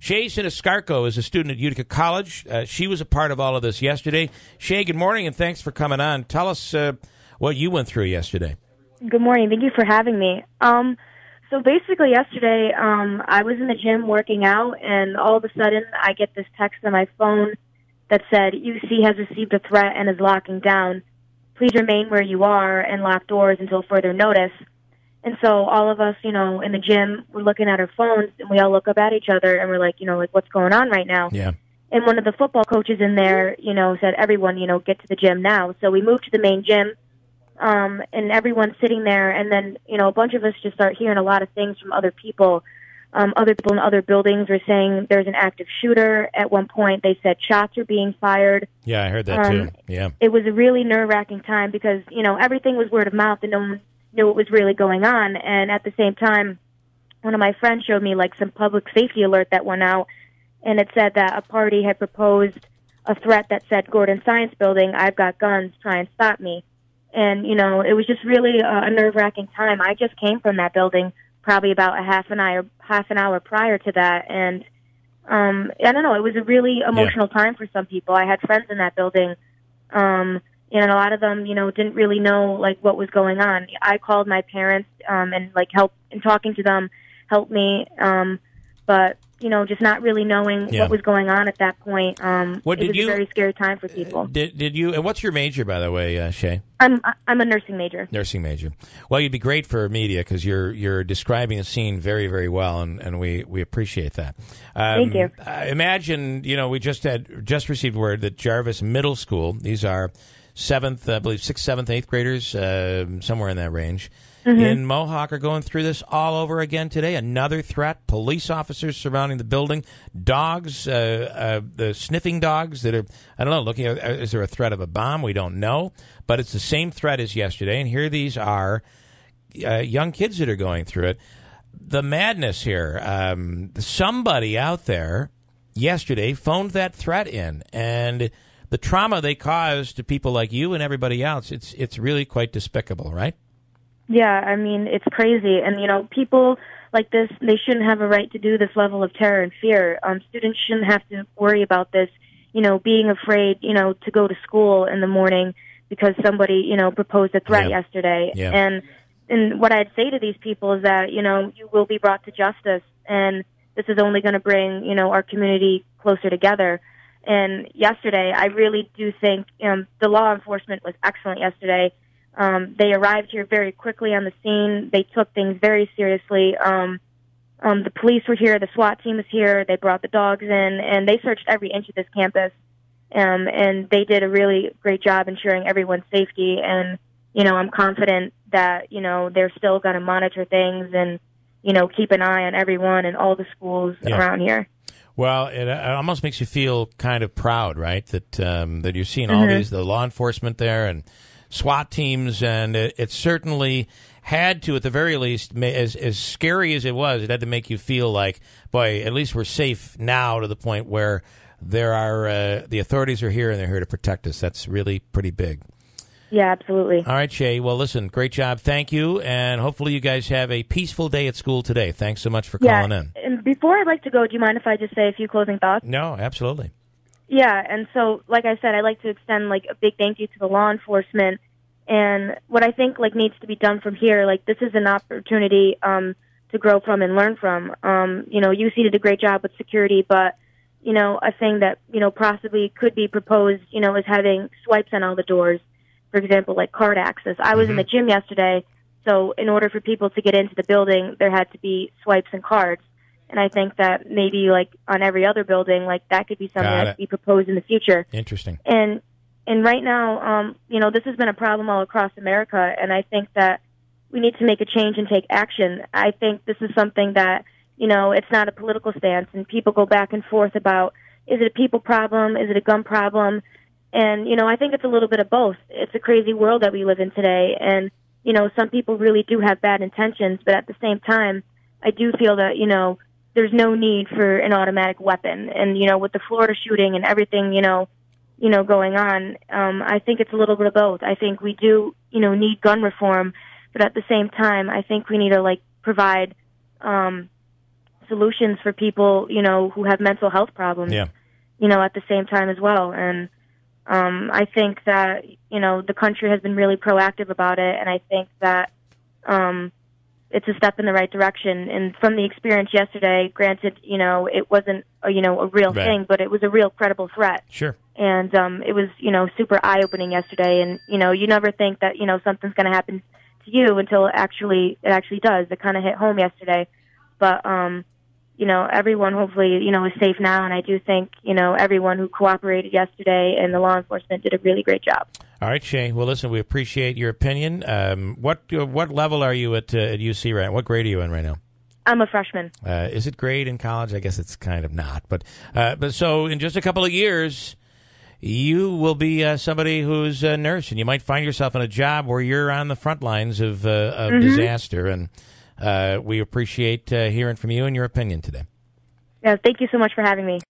Shae Siniscarco is a student at Utica College. She was a part of all of this yesterday. Shae, good morning, and thanks for coming on. Tell us what you went through yesterday. Good morning. Thank you for having me. So basically yesterday, I was in the gym working out, and all of a sudden I get this text on my phone that said, UC has received a threat and is locking down. Please remain where you are and lock doors until further notice. And so all of us, in the gym, we're looking at our phones, and we all look up at each other, and we're like, what's going on right now? Yeah. And one of the football coaches in there, said, everyone, get to the gym now. So we moved to the main gym, and everyone's sitting there, and then, a bunch of us just start hearing a lot of things from other people. Other people in other buildings were saying there's an active shooter. At one point, they said shots are being fired. Yeah, I heard that too. Yeah. It was a really nerve-wracking time because, everything was word of mouth, and no one knew what was really going on. And at the same time, one of my friends showed me some public safety alert that went out, and it said that a party had proposed a threat that said, Gordon Science Building, I've got guns, try and stop me. And, it was just really a nerve-wracking time. I just came from that building probably about a half an hour prior to that, and I don't know, it was a really emotional time for some people. I had friends in that building, and a lot of them, didn't really know, what was going on. I called my parents, and, help, and talking to them helped me, but, just not really knowing what was going on at that point. It was a very scary time for people. Did you, and what's your major, by the way, Shae? I'm a nursing major. Nursing major. Well, you'd be great for media because you're describing the scene very, very well, and we appreciate that. Thank you. Imagine, we just received word that Jarvis Middle School, these are 6th, 7th, 8th graders, somewhere in that range, in Mohawk are going through this all over again today. Another threat, police officers surrounding the building, dogs, the sniffing dogs that are, I don't know, looking at, is there a threat of a bomb? We don't know, but it's the same threat as yesterday, and here these are young kids that are going through it. The madness here, somebody out there yesterday phoned that threat in, and the trauma they caused to people like you and everybody else, it's really quite despicable, right? Yeah, I mean, it's crazy. And, people like this, they shouldn't have a right to do this level of terror and fear. Students shouldn't have to worry about this, being afraid, to go to school in the morning because somebody, proposed a threat yesterday. Yeah. And what I'd say to these people is that, you will be brought to justice, and this is only going to bring, our community closer together. And yesterday, I really do think the law enforcement was excellent yesterday. They arrived here very quickly on the scene. They took things very seriously. The police were here. The SWAT team was here. They brought the dogs in, and they searched every inch of this campus. And they did a really great job ensuring everyone's safety. And, I'm confident that, they're still going to monitor things and, keep an eye on everyone and all the schools around here. Well, it almost makes you feel kind of proud, right, that you're seeing all the law enforcement there and SWAT teams, and it certainly had to, at the very least, as scary as it was, it had to make you feel like, boy, at least we're safe now, to the point where there are the authorities are here and they're here to protect us. That's really pretty big. Yeah, absolutely. All right, Shae. Well, listen, great job. Thank you, and hopefully you guys have a peaceful day at school today. Thanks so much for calling in. And before I'd like to go, do you mind if I just say a few closing thoughts? No, absolutely. Yeah, and so, like I said, I'd like to extend, a big thank you to the law enforcement. And what I think, needs to be done from here, this is an opportunity to grow from and learn from. UC did a great job with security, but, a thing that, possibly could be proposed, is having swipes on all the doors, for example, card access. I was in the gym yesterday, so in order for people to get into the building, there had to be swipes and cards. And I think that maybe, on every other building, that could be something that could be proposed in the future. Interesting. And right now, this has been a problem all across America, and I think that we need to make a change and take action. I think this is something that, it's not a political stance, and people go back and forth about, is it a people problem, is it a gun problem? And, I think it's a little bit of both. It's a crazy world that we live in today, and, some people really do have bad intentions, but at the same time, I do feel that, there's no need for an automatic weapon. And, with the Florida shooting and everything, going on, I think it's a little bit of both. I think we do, need gun reform, but at the same time, I think we need to, provide solutions for people, who have mental health problems, Yeah. At the same time as well. And I think that, the country has been really proactive about it, and I think that it's a step in the right direction. And from the experience yesterday, granted, it wasn't, a real Right. thing, but it was a real credible threat. Sure. And it was, super eye-opening yesterday. And, you never think that, something's going to happen to you until it actually does. It kind of hit home yesterday. But, everyone hopefully, is safe now. And I do think, everyone who cooperated yesterday and the law enforcement did a really great job. All right, Shae. Well, listen, we appreciate your opinion. What level are you at UC right now? What grade are you in right now? I'm a freshman. Is it grade in college? I guess it's kind of not. But so in just a couple of years, you will be somebody who's a nurse, and you might find yourself in a job where you're on the front lines of disaster. And we appreciate hearing from you and your opinion today. Yeah, thank you so much for having me.